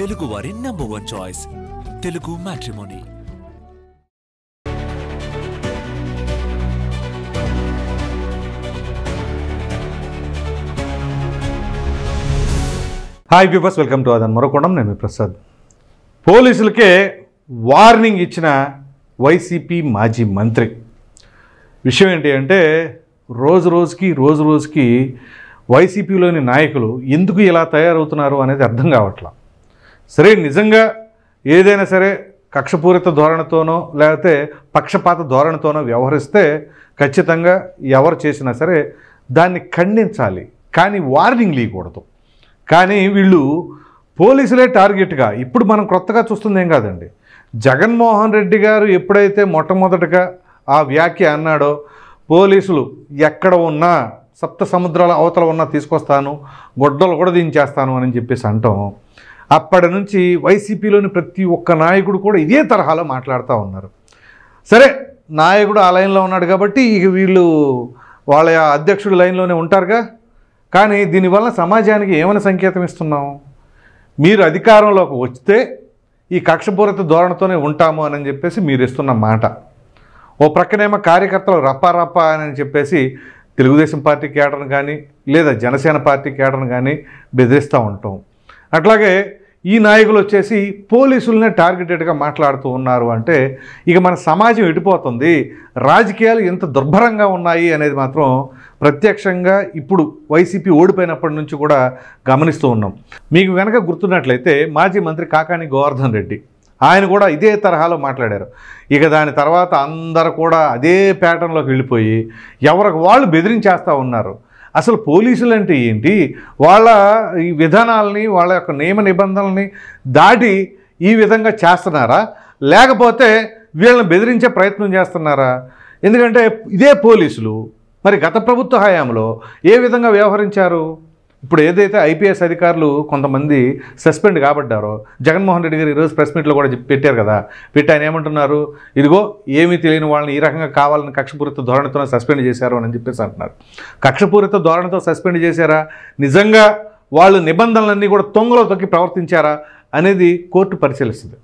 తెలుగు వారి #1 choice Telugu matrimony. Hi viewers, welcome to అదన్ మరొకొండం. నేను ప్రసాద్. పోలీసులకే వార్నింగ్ ఇచ్చిన వైసీపీ మాజీ మంత్రి. విషయం ఏంటి అంటే రోజు రోజుకి వైసీపీలోని నాయకులు ఎందుకు ఇలా తయారవుతున్నారు అనేది అర్థం కావట్లా. సరే, నిజంగా ఏదైనా సరే కక్షపూరిత ధోరణితోనో లేకపోతే పక్షపాత ధోరణితోనో వ్యవహరిస్తే ఖచ్చితంగా ఎవరు చేసినా సరే దాన్ని ఖండించాలి, కానీ వార్నింగ్ ఇవ్వకూడదు. కానీ వీళ్ళు పోలీసులే టార్గెట్గా ఇప్పుడు మనం కొత్తగా చూస్తుంది ఏం కాదండి. జగన్మోహన్ రెడ్డి గారు ఎప్పుడైతే మొట్టమొదటిగా ఆ వ్యాఖ్య అన్నాడో, పోలీసులు ఎక్కడ ఉన్నా సప్త సముద్రాల అవతల ఉన్నా తీసుకొస్తాను, గొడ్డలు కూడా దించేస్తాను అని చెప్పేసి అంటాం. అప్పటి నుంచి వైసీపీలోని ప్రతి ఒక్క నాయకుడు కూడా ఇదే తరహాలో మాట్లాడుతూ ఉన్నారు. సరే, నాయకుడు ఆ లైన్లో ఉన్నాడు కాబట్టి ఇక వీళ్ళు వాళ్ళ అధ్యక్షుడు లైన్లోనే ఉంటారుగా. కానీ దీనివల్ల సమాజానికి ఏమైనా సంకేతం ఇస్తున్నాం? మీరు అధికారంలోకి వస్తే ఈ కక్షపూరిత ధోరణితోనే ఉంటాము అని చెప్పేసి మీరు ఇస్తున్న మాట. ఓ ప్రక్కనేమో కార్యకర్తలు రప్ప అని చెప్పేసి తెలుగుదేశం పార్టీ కేడర్ను కానీ లేదా జనసేన పార్టీ కేడర్ను కానీ బెదిరిస్తూ ఉంటాం. అట్లాగే ఈ నాయకులు వచ్చేసి పోలీసులనే టార్గెటెడ్గా మాట్లాడుతూ ఉన్నారు. అంటే ఇక మన సమాజం ఎడిపోతుంది, రాజకీయాలు ఎంత దుర్భరంగా ఉన్నాయి అనేది మాత్రం ప్రత్యక్షంగా ఇప్పుడు వైసీపీ ఓడిపోయినప్పటి నుంచి కూడా గమనిస్తూ ఉన్నాం. మీకు వెనక గుర్తున్నట్లయితే మాజీ మంత్రి కాకాని గోవర్ధన్ రెడ్డి ఆయన కూడా ఇదే తరహాలో మాట్లాడారు. ఇక దాని తర్వాత అందరూ కూడా అదే ప్యాటర్న్లోకి వెళ్ళిపోయి ఎవరికి వాళ్ళు బెదిరించేస్తూ ఉన్నారు. అసలు పోలీసులు అంటే ఏంటి, వాళ్ళ ఈ విధానాలని వాళ్ళ యొక్క నియమ నిబంధనల్ని దాటి ఈ విధంగా చేస్తున్నారా, లేకపోతే వీళ్ళని బెదిరించే ప్రయత్నం చేస్తున్నారా? ఎందుకంటే ఇదే పోలీసులు మరి గత ప్రభుత్వ హయాంలో ఏ విధంగా వ్యవహరించారు? ఇప్పుడు ఏదైతే ఐపీఎస్ అధికారులు కొంతమంది సస్పెండ్ కాబడ్డారో జగన్మోహన్ రెడ్డి గారు ఈరోజు ప్రెస్ మీట్లో కూడా పెట్టారు కదా. పెట్టి ఆయన ఏమంటున్నారు, ఇదిగో ఏమీ తెలియని వాళ్ళని ఈ రకంగా కావాలని కక్షపూరిత ధోరణితో సస్పెండ్ చేశారు అని చెప్పేసి అంటున్నారు. కక్షపూరిత ధోరణితో సస్పెండ్ చేశారా, నిజంగా వాళ్ళు నిబంధనలన్నీ కూడా తొంగలో తొక్కి ప్రవర్తించారా అనేది కోర్టు పరిశీలిస్తుంది.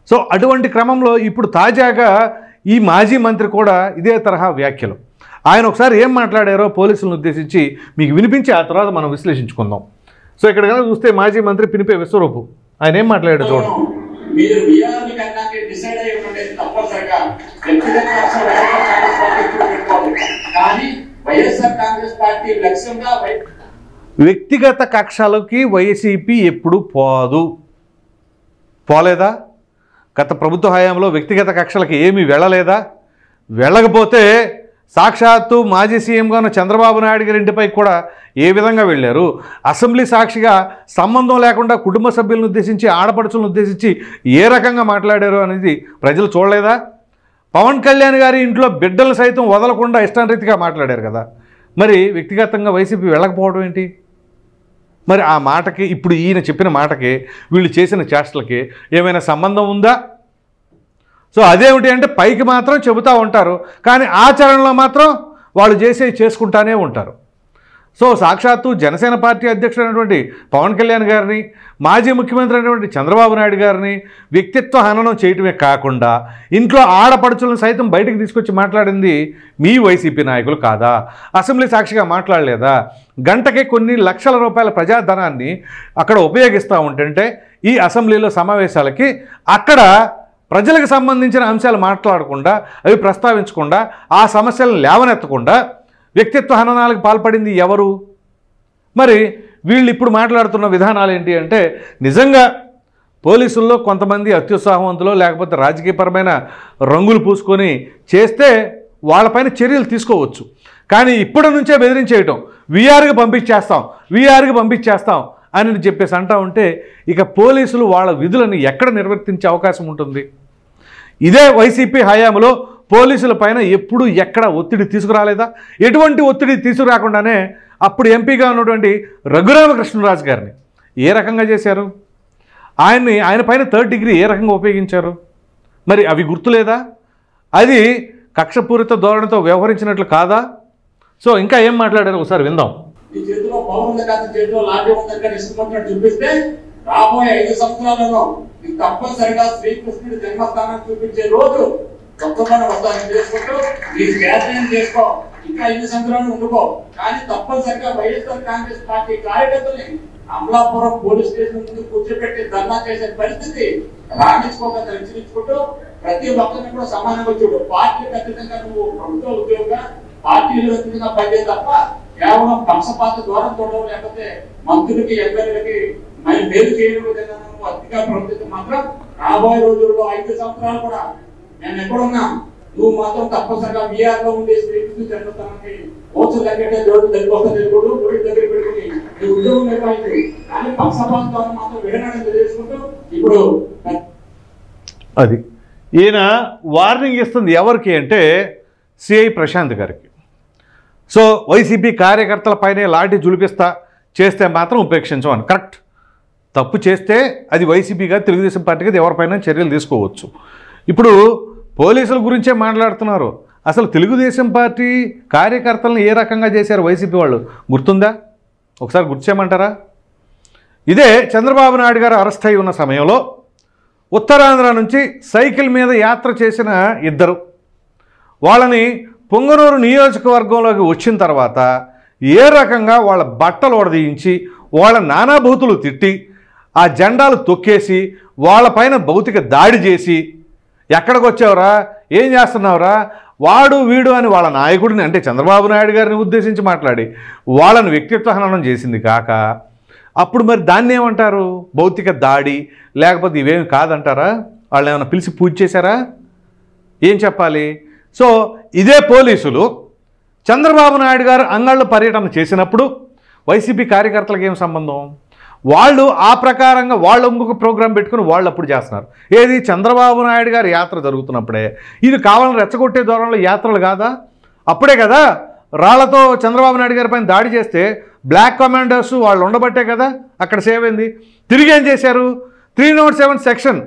సో అటువంటి క్రమంలో ఇప్పుడు తాజాగా ఈ మాజీ మంత్రి కూడా ఇదే తరహా వ్యాఖ్యలు. ఆయన ఒకసారి ఏం మాట్లాడారో పోలీసులను ఉద్దేశించి మీకు వినిపించి ఆ తర్వాత మనం విశ్లేషించుకుందాం. సో ఇక్కడ కనుక చూస్తే మాజీ మంత్రి పినిపే విశ్వరూపు ఆయన ఏం మాట్లాడాడు చూడండి. వ్యక్తిగత కక్షలకి వైసీపీ ఎప్పుడు పోలేదా? గత ప్రభుత్వ హయాంలో వ్యక్తిగత కక్షలకి ఏమీ వెళ్ళలేదా? వెళ్ళకపోతే సాక్షాత్తు మాజీ సీఎంగా ఉన్న చంద్రబాబు నాయుడు గారి ఇంటిపై కూడా ఏ విధంగా వెళ్ళారు? అసెంబ్లీ సాక్షిగా సంబంధం లేకుండా కుటుంబ సభ్యులను ఉద్దేశించి, ఆడపడుచులను ఉద్దేశించి ఏ రకంగా మాట్లాడారు అనేది ప్రజలు చూడలేదా? పవన్ కళ్యాణ్ గారి ఇంట్లో బిడ్డలు సైతం వదలకుండా ఇష్టారీతిగా మాట్లాడారు కదా. మరి వ్యక్తిగతంగా వైసీపీ వెళ్ళకపోవడం ఏంటి? మరి ఆ మాటకి ఇప్పుడు ఈయన చెప్పిన మాటకి వీళ్ళు చేసిన చేష్టలకి ఏమైనా సంబంధం ఉందా? సో అదేమిటి అంటే పైకి మాత్రం చెబుతూ ఉంటారు, కానీ ఆచరణలో మాత్రం వాళ్ళు చేసుకుంటానే ఉంటారు. సో సాక్షాత్తు జనసేన పార్టీ అధ్యక్షుడైనటువంటి పవన్ కళ్యాణ్ గారిని, మాజీ ముఖ్యమంత్రి అయినటువంటి చంద్రబాబు నాయుడు గారిని వ్యక్తిత్వ హననం చేయటమే కాకుండా ఇంట్లో ఆడపడుచులను సైతం బయటకు తీసుకొచ్చి మాట్లాడింది మీ వైసీపీ నాయకులు కాదా? అసెంబ్లీ సాక్షిగా మాట్లాడలేదా? గంటకే కొన్ని లక్షల రూపాయల ప్రజాధనాన్ని అక్కడ ఉపయోగిస్తూ ఉంటుంటే ఈ అసెంబ్లీలో సమావేశాలకి అక్కడ ప్రజలకు సంబంధించిన అంశాలు మాట్లాడకుండా, అవి ప్రస్తావించకుండా, ఆ సమస్యలను లేవనెత్తకుండా వ్యక్తిత్వ హననాలకు పాల్పడింది ఎవరు? మరి వీళ్ళు ఇప్పుడు మాట్లాడుతున్న విధానాలు ఏంటి అంటే నిజంగా పోలీసుల్లో కొంతమంది అత్యుత్సాహవంతులు లేకపోతే రాజకీయపరమైన రంగులు పూసుకొని చేస్తే వాళ్ళపైన చర్యలు తీసుకోవచ్చు. కానీ ఇప్పటి నుంచే బెదిరించేయటం, వీఆర్కి పంపించేస్తాం అని చెప్పేసి అంటూ ఉంటే ఇక పోలీసులు వాళ్ళ విధులను ఎక్కడ నిర్వర్తించే అవకాశం ఉంటుంది? ఇదే వైసీపీ హయాంలో పోలీసుల పైన ఎప్పుడు ఎక్కడ ఒత్తిడి తీసుకురాలేదా? ఎటువంటి ఒత్తిడి తీసుకురాకుండానే అప్పుడు ఎంపీగా ఉన్నటువంటి రఘురామకృష్ణరాజు గారిని ఏ రకంగా చేశారు? ఆయన పైన 3rd డిగ్రీ ఏ రకంగా ఉపయోగించారు? మరి అవి గుర్తులేదా? అది కక్షపూరిత ధోరణితో వ్యవహరించినట్లు కాదా? సో ఇంకా ఏం మాట్లాడారు ఒకసారి విందాం. ఈ చేతిలో పవర్ ఉంది కాదు, చేతిలో లాఠీ ఉంది కానీ ఇష్టపడినట్టు చూపిస్తే రాబోయే 5 సంవత్సరాలలో ఇది తప్పనిసరిగా శ్రీకృష్ణుడి జన్మస్థానం చూపించే రోజు తప్పకుండా వస్తానని చేసుకుంటూ ఈ వ్యాఖ్యానం చేసుకో, ఇంకా 5 సంవత్సరాలు ఉండుకో, కానీ తప్పనిసరిగా వైఎస్ఆర్ కాంగ్రెస్ పార్టీ కార్యకర్తల్ని అమలాపురం పోలీస్ స్టేషన్ ముందు కూర్చోబెట్టి ధర్నా చేసే పరిస్థితి రాణించుకోక హెచ్చరించుకుంటూ ప్రతి ఒక్కరిని కూడా సమానంగా చూడు. పార్టీలకు అతీతంగా నువ్వు ప్రభుత్వ ఉద్యోగంగా పార్టీలు అతీతంగా పనిచే తప్ప కేవలం పక్షపాత దూరం చూడడం, లేకపోతే మంత్రులకి ఎమ్మెల్యేలకి మరి మేలు చేయడం విధంగా నువ్వు అతిగా ప్రవర్తించడం మాత్రం రాబోయే రోజుల్లో 5 సంవత్సరాలు కూడా నేను ఎక్కడున్నా నువ్వు మాత్రం తప్పనిసరిగా వీఆర్ లో ఉండే శ్రీకృష్ణ జన్మస్థానానికి ఓట్లు తగ్గట్టే రోడ్డు దగ్గర తెలుగుడు రోడ్డు దగ్గర పెట్టుకుని నీ ఉద్యోగం నిర్వహించు, కానీ పక్షపాతంతో మాత్రం విడనడం తెలియజేసుకుంటూ ఇప్పుడు అది ఈయన వార్నింగ్ ఇస్తుంది ఎవరికి అంటే సిఐ ప్రశాంత్ గారికి. సో వైసీపీ కార్యకర్తలపైనే లాఠీ జులిపిస్తా చేస్తే మాత్రం ఉపేక్షించమని. కరెక్ట్, తప్పు చేస్తే అది వైసీపీగా తెలుగుదేశం పార్టీగా ఎవరిపైన చర్యలు తీసుకోవచ్చు. ఇప్పుడు పోలీసుల గురించే మాట్లాడుతున్నారు. అసలు తెలుగుదేశం పార్టీ కార్యకర్తలను ఏ రకంగా చేశారు వైసీపీ వాళ్ళు గుర్తుందా? ఒకసారి గుర్తు చేయమంటారా? ఇదే చంద్రబాబు నాయుడు గారు అరెస్ట్ అయి ఉన్న సమయంలో ఉత్తరాంధ్ర నుంచి సైకిల్ మీద యాత్ర చేసిన ఇద్దరు వాళ్ళని పొంగనూరు నియోజకవర్గంలోకి వచ్చిన తర్వాత ఏ రకంగా వాళ్ళ బట్టలు ఒడదీయించి వాళ్ళ నానాభూతులు తిట్టి ఆ జెండాలు తొక్కేసి వాళ్ళపైన భౌతిక దాడి చేసి ఎక్కడికి వచ్చావురా, ఏం చేస్తున్నావురా, వాడు వీడు అని వాళ్ళ నాయకుడిని అంటే చంద్రబాబు నాయుడు గారిని ఉద్దేశించి మాట్లాడి వాళ్ళని వ్యక్తిత్వ హననం చేసింది కాక అప్పుడు మరి దాన్ని ఏమంటారు? భౌతిక దాడి లేకపోతే ఇవేమి కాదంటారా? వాళ్ళు ఏమైనా పిలిచి పూజ చేశారా? ఏం చెప్పాలి? సో ఇదే పోలీసులు చంద్రబాబు నాయుడు గారు అంగళ్ళు పర్యటన చేసినప్పుడు వైసీపీ కార్యకర్తలకు ఏం సంబంధం? వాళ్ళు ఆ ప్రకారంగా వాళ్ళు ఇంకొక ప్రోగ్రాం పెట్టుకుని వాళ్ళు అప్పుడు చేస్తున్నారు. ఏది చంద్రబాబు నాయుడు గారి యాత్ర జరుగుతున్నప్పుడే ఇది కావాలని రెచ్చగొట్టే దూరంలో యాత్రలు కాదా? అప్పుడే కదా రాళ్లతో చంద్రబాబు నాయుడు గారి పైన దాడి చేస్తే బ్లాక్ కమాండర్స్ వాళ్ళు ఉండబట్టే కదా అక్కడ సేవ్ అయింది. తిరిగి ఏం చేశారు? 307 సెక్షన్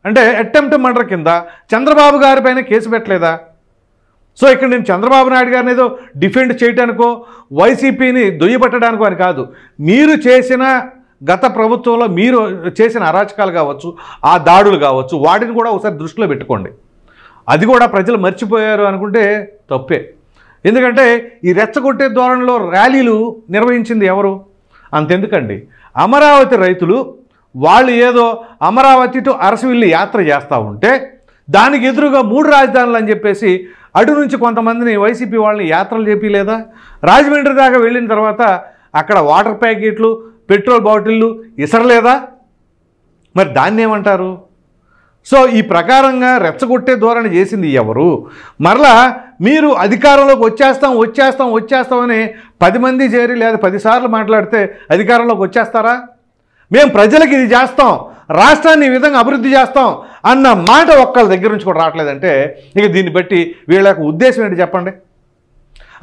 అంటే అటెంప్ట్ మర్డర్ కింద చంద్రబాబు గారి పైన కేసు పెట్టలేదా? సో ఇక్కడ నేను చంద్రబాబు నాయుడు గారిని ఏదో డిఫెండ్ చేయడానికో వైసీపీని దొయ్యబట్టడానికో అని కాదు, మీరు చేసిన గత ప్రభుత్వంలో మీరు చేసిన అరాచకాలు కావచ్చు, ఆ దాడులు కావచ్చు, వాటిని కూడా ఒకసారి దృష్టిలో పెట్టుకోండి. అది కూడా ప్రజలు మర్చిపోయారు అనుకుంటే తప్పే. ఎందుకంటే ఈ రెచ్చగొట్టే ధోరణిలో ర్యాలీలు నిర్వహించింది ఎవరు? అంతెందుకండి, అమరావతి రైతులు వాళ్ళు ఏదో అమరావతి టు అరసవిల్లి యాత్ర చేస్తూ ఉంటే దానికి ఎదురుగా 3 రాజధానులు అని చెప్పేసి అటు నుంచి కొంతమందిని వైసీపీ వాళ్ళని యాత్రలు చేపిలేదా? రాజమండ్రి దాకా వెళ్ళిన తర్వాత అక్కడ వాటర్ ప్యాకెట్లు పెట్రోల్ బాటిళ్ళు ఇసరలేదా? మరి దాన్ని ఏమంటారు? సో ఈ ప్రకారంగా రెచ్చగొట్టే ధోరణి చేసింది ఎవరు? మరలా మీరు అధికారంలోకి వచ్చేస్తామని 10 మంది చేరి లేదా 10 సార్లు మాట్లాడితే అధికారంలోకి వచ్చేస్తారా? మేము ప్రజలకు ఇది చేస్తాం, రాష్ట్రాన్ని ఈ విధంగా అభివృద్ధి చేస్తాం అన్న మాట ఒక్కళ్ళ దగ్గర నుంచి కూడా రావట్లేదంటే ఇక దీన్ని బట్టి వీళ్ళ యొక్క ఉద్దేశం ఏంటి చెప్పండి?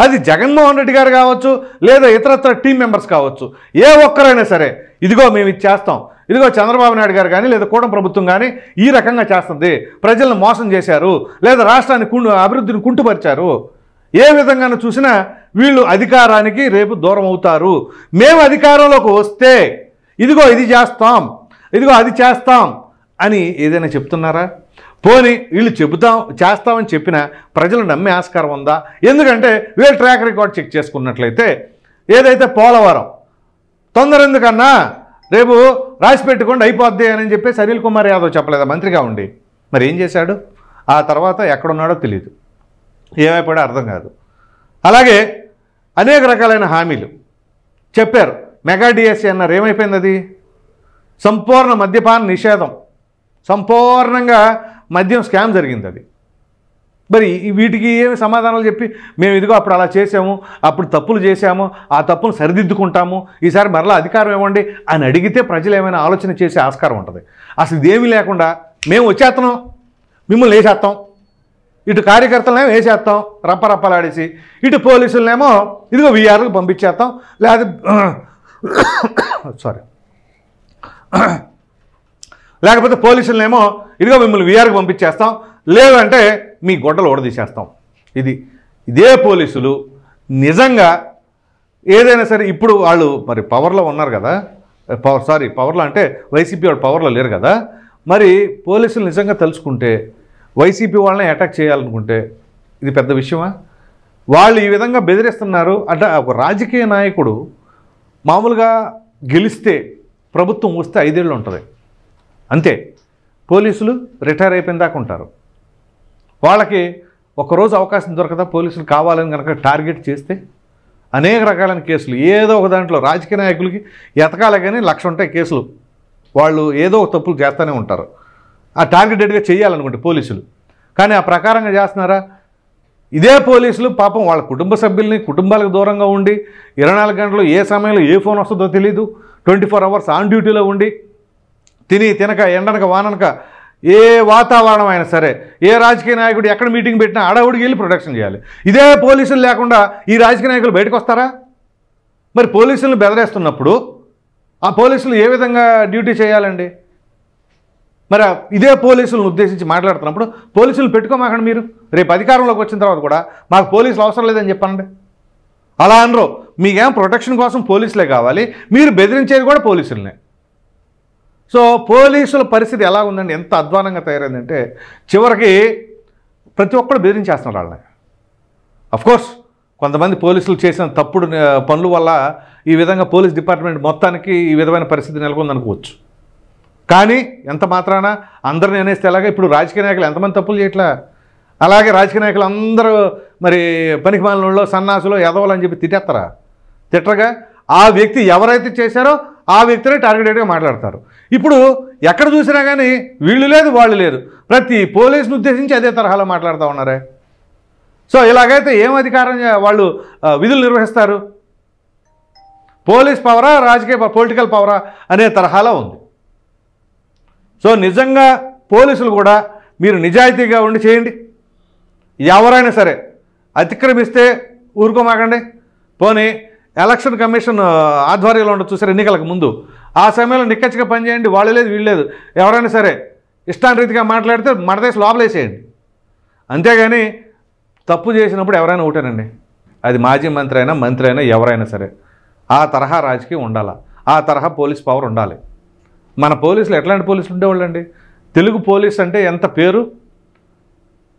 అది జగన్మోహన్ రెడ్డి గారు కావచ్చు లేదా ఇతరత్ర టీం మెంబర్స్ కావచ్చు, ఏ ఒక్కరైనా సరే ఇదిగో మేము ఇది చేస్తాం, ఇదిగో చంద్రబాబు నాయుడు గారు కానీ లేదా కూటమి ప్రభుత్వం కానీ ఈ రకంగా చేస్తుంది, ప్రజలను మోసం చేశారు లేదా రాష్ట్రాన్ని అభివృద్ధిని కుంటుపరిచారు, ఏ విధంగానూ చూసినా వీళ్ళు అధికారానికి రేపు దూరం అవుతారు, మేము అధికారంలోకి వస్తే ఇదిగో ఇది చేస్తాం, ఇదిగో అది చేస్తాం అని ఏదైనా చెప్తున్నారా? పోనీ వీళ్ళు చేస్తామని చెప్పినా ప్రజలు నమ్మే ఆస్కారం ఉందా? ఎందుకంటే వీళ్ళు ట్రాక్ రికార్డ్ చెక్ చేసుకున్నట్లయితే ఏదైతే పోలవరం తొందర ఎందుకన్నా రేపు రాసి పెట్టుకోండి అయిపోద్ది అని చెప్పేసి అనిల్ కుమార్ యాదవ్ చెప్పలేదా మంత్రిగా ఉండి? మరి ఏం చేశాడు? ఆ తర్వాత ఎక్కడున్నాడో తెలియదు, ఏమైపోయాడో అర్థం కాదు. అలాగే అనేక రకాలైన హామీలు చెప్పారు. మెగా డిఎస్సీ అన్నారు, ఏమైపోయింది? అది సంపూర్ణ మద్యపాన నిషేధం, సంపూర్ణంగా మద్యం స్కామ్ జరిగింది. అది మరి వీటికి ఏమి సమాధానాలు చెప్పి మేము ఇదిగో అప్పుడు అలా చేసాము, అప్పుడు తప్పులు చేశాము, ఆ తప్పులు సరిదిద్దుకుంటాము, ఈసారి మరలా అధికారం ఇవ్వండి అని అడిగితే ప్రజలు ఏమైనా ఆలోచన చేసే ఆస్కారం ఉంటుంది. అసలు ఇదేమీ లేకుండా మేము వచ్చేస్తున్నాం, మిమ్మల్ని వేసేస్తాం, ఇటు కార్యకర్తలనేమో వేసేస్తాం రప్పరప్పలాడేసి, ఇటు పోలీసులనేమో ఇదిగో వీఆర్కి పంపించేస్తాం, లేకపోతే పోలీసులనేమో ఇదిగో మిమ్మల్ని వీఆర్కి పంపించేస్తాం, లేదంటే మీ గొడ్డలు ఓడదీసేస్తాం. ఇదే పోలీసులు నిజంగా ఏదైనా సరే ఇప్పుడు వాళ్ళు మరి పవర్లో ఉన్నారు కదా, పవర్లో అంటే వైసీపీ వాళ్ళు పవర్లో లేరు కదా. మరి పోలీసులు నిజంగా తెలుసుకుంటే వైసీపీ వాళ్ళని అటాక్ చేయాలనుకుంటే ఇది పెద్ద విషయమా? వాళ్ళు ఈ విధంగా బెదిరిస్తున్నారు అంటే ఒక రాజకీయ నాయకుడు మామూలుగా గెలిస్తే ప్రభుత్వం వస్తే 5 ఏళ్ళు ఉంటుంది అంతే. పోలీసులు రిటైర్ అయిపోయిన దాకా ఉంటారు. వాళ్ళకి ఒకరోజు అవకాశం దొరకదా? పోలీసులు కావాలని కనుక టార్గెట్ చేస్తే అనేక రకాలైన కేసులు ఏదో ఒక దాంట్లో రాజకీయ నాయకులకి ఎతకాలే కానీ 1,00,000 ఉంటాయి కేసులు. వాళ్ళు ఏదో ఒక తప్పులు చేస్తూనే ఉంటారు. ఆ టార్గెటెడ్గా చేయాలనుకుంటే పోలీసులు, కానీ ఆ ప్రకారంగా చేస్తున్నారా? ఇదే పోలీసులు పాపం వాళ్ళ కుటుంబ సభ్యుల్ని కుటుంబాలకు దూరంగా ఉండి 24 గంటలు ఏ సమయంలో ఏ ఫోన్ వస్తుందో తెలీదు, 24 అవర్స్ ఆన్ డ్యూటీలో ఉండి తిని తినక ఎండనక వాననక ఏ వాతావరణం అయినా సరే ఏ రాజకీయ నాయకుడు ఎక్కడ మీటింగ్ పెట్టినా అడవుడికి వెళ్ళి ప్రొటెక్షన్ చేయాలి. ఇదే పోలీసులు లేకుండా ఈ రాజకీయ నాయకులు బయటకు వస్తారా? మరి పోలీసులను బెదిరేస్తున్నప్పుడు ఆ పోలీసులు ఏ విధంగా డ్యూటీ చేయాలండి? మరి ఇదే పోలీసులను ఉద్దేశించి మాట్లాడుతున్నప్పుడు పోలీసులు పెట్టుకోమాకండి. మీరు రేపు అధికారంలోకి వచ్చిన తర్వాత కూడా మాకు పోలీసులు అవసరం లేదని చెప్పండి. అలా అనరు. మీకేం ప్రొటెక్షన్ కోసం పోలీసులే కావాలి, మీరు బెదిరించేది కూడా పోలీసులనే. సో పోలీసుల పరిస్థితి ఎలా ఉందండి? ఎంత అధ్వానంగా తయారైందంటే చివరికి ప్రతి ఒక్కరు బెదిరించేస్తున్నారు వాళ్ళని. అఫ్కోర్స్ కొంతమంది పోలీసులు చేసిన తప్పుడు పనుల వల్ల ఈ విధంగా పోలీస్ డిపార్ట్మెంట్ మొత్తానికి ఈ విధమైన పరిస్థితి నెలకొందనుకోవచ్చు. కానీ ఎంత మాత్రాన అందరిని అనేస్తే ఎలాగా? ఇప్పుడు రాజకీయ నాయకులు ఎంతమంది తప్పులు చేయట్లా? అలాగే రాజకీయ నాయకులు అందరూ మరి పనికిమాలినోళ్ళు సన్నాసులు ఎదవలు అని చెప్పి తిట్టేస్తారా? తిట్టగా ఆ వ్యక్తి ఎవరైతే చేశారో ఆ వ్యక్తినే టార్గెటెడ్గా మాట్లాడతారు. ఇప్పుడు ఎక్కడ చూసినా కానీ వీళ్ళు లేదు వాళ్ళు లేదు, ప్రతి పోలీసును ఉద్దేశించి అదే తరహాలో మాట్లాడుతూ ఉన్నారే. సో ఇలాగైతే ఏం అధికారం వాళ్ళు విధులు నిర్వహిస్తారు? పోలీస్ పవరా రాజకీయ పొలిటికల్ పవరా అనే తరహాలో ఉంది. సో నిజంగా పోలీసులు కూడా మీరు నిజాయితీగా ఉండి చేయండి. ఎవరైనా సరే అతిక్రమిస్తే ఊరుకోమాకండి. పోనీ ఎలక్షన్ కమిషన్ ఆధ్వర్యంలో ఉండదు చూసారు ఎన్నికలకు ముందు, ఆ సమయంలో నిక్కచ్చిగా పనిచేయండి. వాళ్ళు లేదు వీళ్ళు లేదు, ఎవరైనా సరే ఇష్టానురీతిగా మాట్లాడితే మడదేసి లోపలేసేయండి. అంతేగాని తప్పు చేసినప్పుడు ఎవరైనా ఒకటేనండి, అది మాజీ మంత్రి అయినా ఎవరైనా సరే ఆ తరహా రాజకీయం ఉండాలి, ఆ తరహా పోలీస్ పవర్ ఉండాలి. మన పోలీసులు ఎట్లాంటి పోలీసులు ఉండేవాళ్ళండి? తెలుగు పోలీస్ అంటే ఎంత పేరు.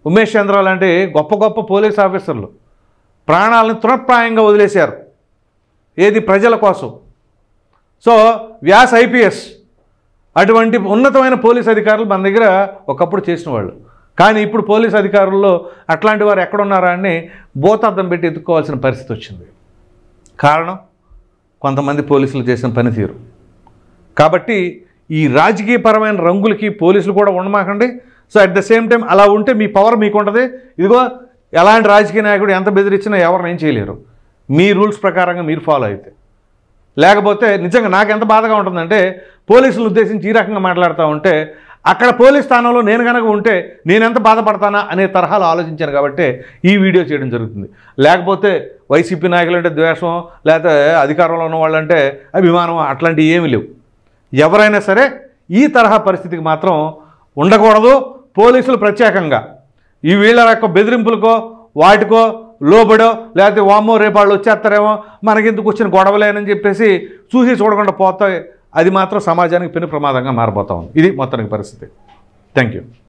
ఉమేష్ చంద్ర లాంటి గొప్ప గొప్ప పోలీస్ ఆఫీసర్లు ప్రాణాలను తృణప్రాయంగా వదిలేశారు. ఏది? ప్రజల కోసం. సో వ్యాస్ ఐపీఎస్ అటువంటి ఉన్నతమైన పోలీస్ అధికారులు మన దగ్గర ఒకప్పుడు చేసిన వాళ్ళు. కానీ ఇప్పుడు పోలీస్ అధికారుల్లో అట్లాంటి వారు ఎక్కడున్నారా అని భూతార్థం పెట్టి ఎత్తుక్కోవాల్సిన పరిస్థితి వచ్చింది. కారణం కొంతమంది పోలీసులు చేసిన పనితీరు. కాబట్టి ఈ రాజకీయపరమైన రంగులకి పోలీసులు కూడా ఉండమాకండి. So at the same time అలా ఉంటే మీ పవర్ మీకు ఉంటుంది. ఇదిగో ఎలాంటి రాజకీయ నాయకుడు ఎంత బెదిరించినా ఎవరిని ఏం చేయలేరు, మీ రూల్స్ ప్రకారంగా మీరు ఫాలో అయితే. లేకపోతే నిజంగా నాకు ఎంత బాధగా ఉంటుందంటే పోలీసులను ఉద్దేశించి ఈ రకంగా మాట్లాడుతూ ఉంటే అక్కడ పోలీస్ స్థానంలో నేను కనుక ఉంటే నేను ఎంత బాధపడతానా అనే తరహాలో ఆలోచించాను కాబట్టి ఈ వీడియో చేయడం జరుగుతుంది. లేకపోతే వైసీపీ నాయకులు అంటే ద్వేషం, లేకపోతే అధికారంలో ఉన్న వాళ్ళంటే అభిమానం, అట్లాంటివి ఏమీ లేవు. ఎవరైనా సరే ఈ తరహా పరిస్థితికి మాత్రం ఉండకూడదు. పోలీసులు ప్రత్యేకంగా ఈ వీళ్ళ యొక్క బెదిరింపులకో వాటికో లోబడో లేకపోతే వామ్మో రేపాళ్ళు వచ్చేస్తారేమో మనకెందుకు వచ్చిన గొడవలేనని చెప్పేసి చూసి చూడకుండా పోతే అది మాత్రం సమాజానికి పెను ప్రమాదంగా మారిపోతా ఉంది. ఇది మొత్తానికి పరిస్థితి. Thank you.